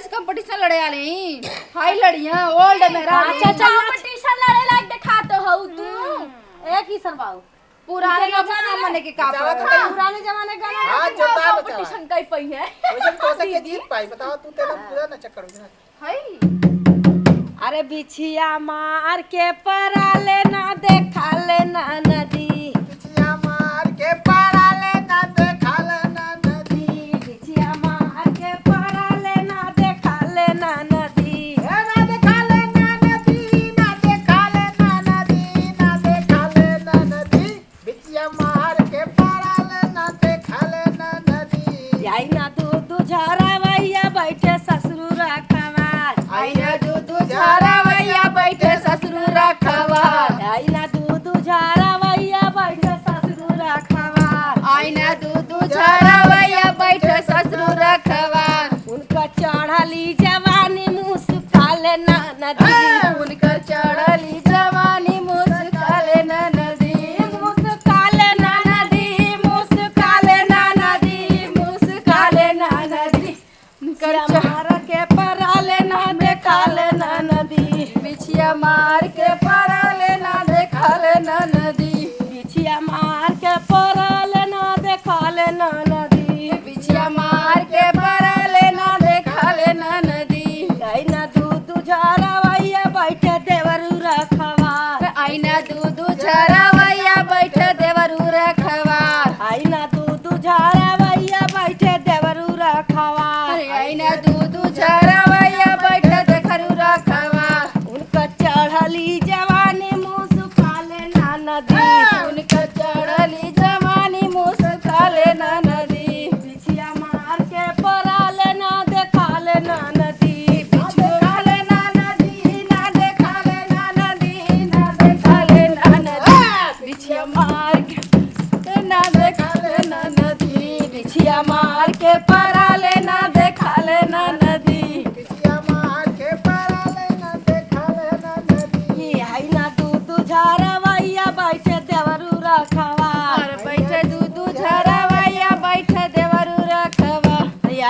से कंपटीशन लड़े आले हाय लड़ियां ओल्ड मेरा अच्छा कंपटीशन लड़े लायक देखा तो हो तू ए किशन बाबू पुराने जमाने के का पुराने जमाने का हां जोता कंपटीशन कई पई है वैसे तो से के जीत पाई बताओ तू तेरा पूरा न चक्कर हो हाय अरे बिछिया मार के पराले ना देखा ले ना नदी बिछिया मार के पराले ना देखा ले ना नदी बिछिया मार के पराले ना देखा ले ना नदी ना देखा ले ना नदी ना देखा ले ना नदी ना देखा ले ना नदी बिछिया मार के पराले ना देखा ले ना नदी आई ना दूध झरावैया बैठे ससुर रखवार आई ना दूध झरावैया बैठे ससुर रखवार आई ना दूध झरावैया बैठे ससुर रखवार आई ना दूध झरावैया बैठे ससुर रखवार उनका चढ़ली जवानी मुस्काले ना नदी उनकर चढ़ली जवानी मुस्काले ना नदी मुस्काले ना नदी मुस्काले ना नदी मुस्काले ना नदी उनकर मार के पराले ना देखाले ना नदी बिछिया मार के पराले ना देखाले ना नदी बिछिया मार के पराले ना देखाले ना नदी बिछिया मार के पराले ना देखाले ना नदी आई ना दूध झरावैया बैठे देवरू रखवार आई ना दूध झरावैया बैठे देवरू रखवार आई ना दूध झरावैया बैठे देवरू रखवार आई ना दूध झरावैया बैठे देवरू रखवार उनका चढ़ली जवानी मुस्काले ना नदी उनकर चढ़ली जवानी मुस्काले ना नदी बिछिया मार के पराले ना देखाले ना नदी बिछुआले ना नदी ना देखाले ना नदी ना देखाले ना नदी बिछिया मार के ना देखाले ना नदी बिछिया मार के पराले ना देखाले ना नदी बिछिया मार के पराले ना देखा ले ना नदी ये आई ना दूध झरावैया बैठे देवरू रखवार और बैठे दूध झरावैया बैठे देवरू रखवा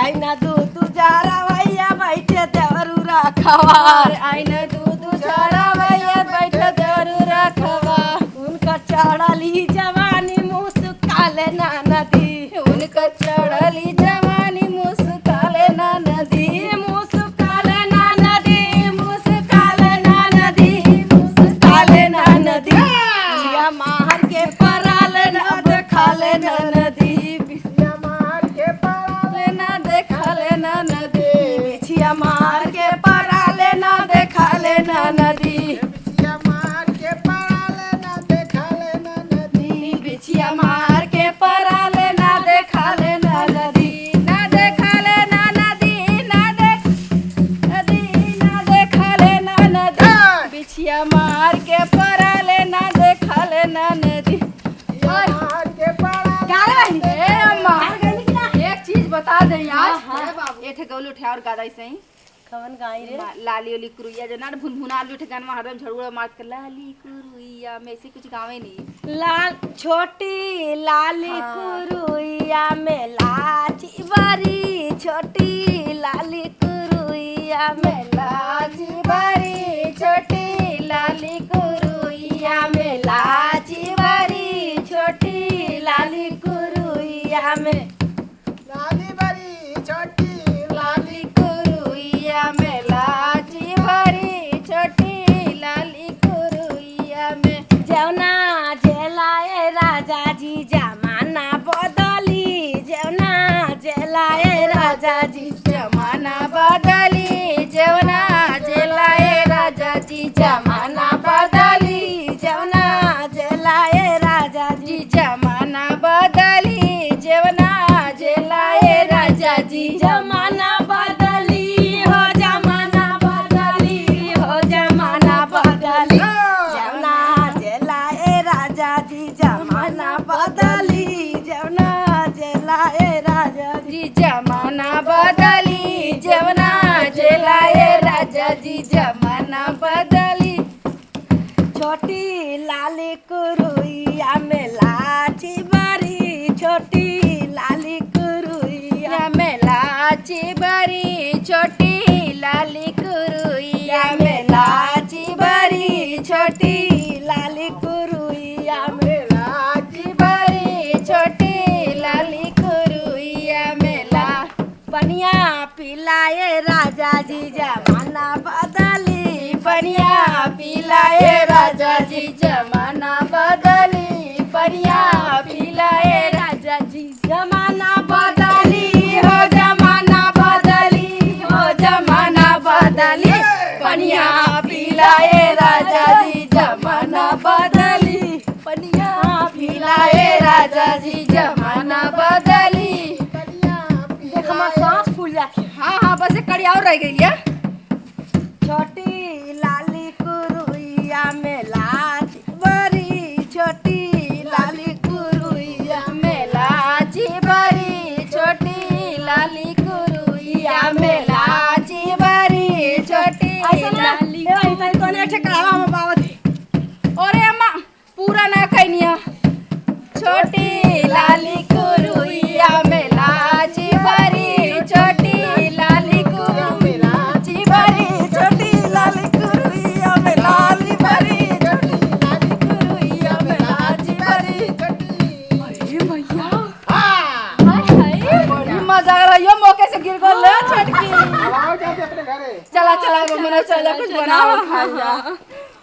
आई ना दूध झरावैया बैठे देवरू रखवार और आई ना दूध झरावैया बैठे देवरू रखवा उनका चढ़ली जवानी मुस्काले ना नदी उनकर चढ़ली जवानी मुस्काले ना नदी मुस्काले ना नदी मुस्काले ना नदी मुस्काले ना नदी बिछिया मार के पराले ना देखाले ना नदी बिछिया मार के पराले ना देखाले ना नदी बिछिया मार के पराले ना देखाले ना नदी बिछिया मार के पराले ना देखा ले ना नदी बिछिया मार के पराले ना देखाले ना नदी ना देखाले ना नदी ना देख नदी ना देखाले ना नदी बिछिया मार के पराले ना देखाले ना नदी मार के पराले ए अम्मा एक चीज बता दे यार ए ठे गौलू ठे और गादा सही कवन गाई रे लाली ओली कुरुइया जो ना भुनभुना आलू ठे गानवा हरदम झड़ुआ मार के लाली कुरुइया में से कुछ गावे नहीं लाल छोटी लाली कुरुइया में लाची बरी छोटी लाली कुरुइया में लाची बरी छोटी लाली कुरुइया में लाची बरी छोटी लाली कुरुइया में लाली बड़ी छोटी लाली कुरुइया में लाची बरी छोटी लाली कुरुइया में जौना जेलाए राजा जी जमाना बदली जौना जेलाए राजा जी जमाना बदली जवना जेलाए राजा जी जमाना बदली जौना जेलाए राजा जी जमाना बदली जवना जेलाए राजा जी जमाना बदली हो जमाना बदली हो जमाना बदली जौना जेलाए राजा जी जमाना बदली जौना जेलाए राजा जी जी जमाना बदली जवना जेलाए राजा जी जमाना बदली छोटी लाली कुरुइया में लाची बरी छोटी लाली कुरुइया में लाची बरी छोटी पिलाए राजा जी जमाना बदली पनिया पिलाए राजा जी जमाना बदली पनिया पिलाए राजा जी जमाना बदली हो जमाना बदली हो जमाना बदली पनिया पिलाए राजा जी जमाना बदली पनिया पिलाए राजा जी जमाना बदली। देख हमार सांस फूल जाती है। हाँ हाँ बस एक कड़ी और रह गई है। छोटी लाली कुरुइया में लाज बरी छोटी लाली कुरुइया में लाची बरी छोटी लाली कुरुइया में लाची बरी छोटी लाली कोने एक करावा में बावत अरे अम्मा पूरा ना कहनिया छोटी लाली कुरुइया में लाची बरी छोटी लाली कुरुइया बरी छोटी लाली कुरुइया में लाली बरी छोटी लाली कुरुइया में लाची बरी अरे भैया हाय हाय बड़ी मजा आ रही है मौके से गिर गई ले छटकी अब आओ जाते अपने घरे। चला चला मम्मी चला कुछ बनाओ खा जा।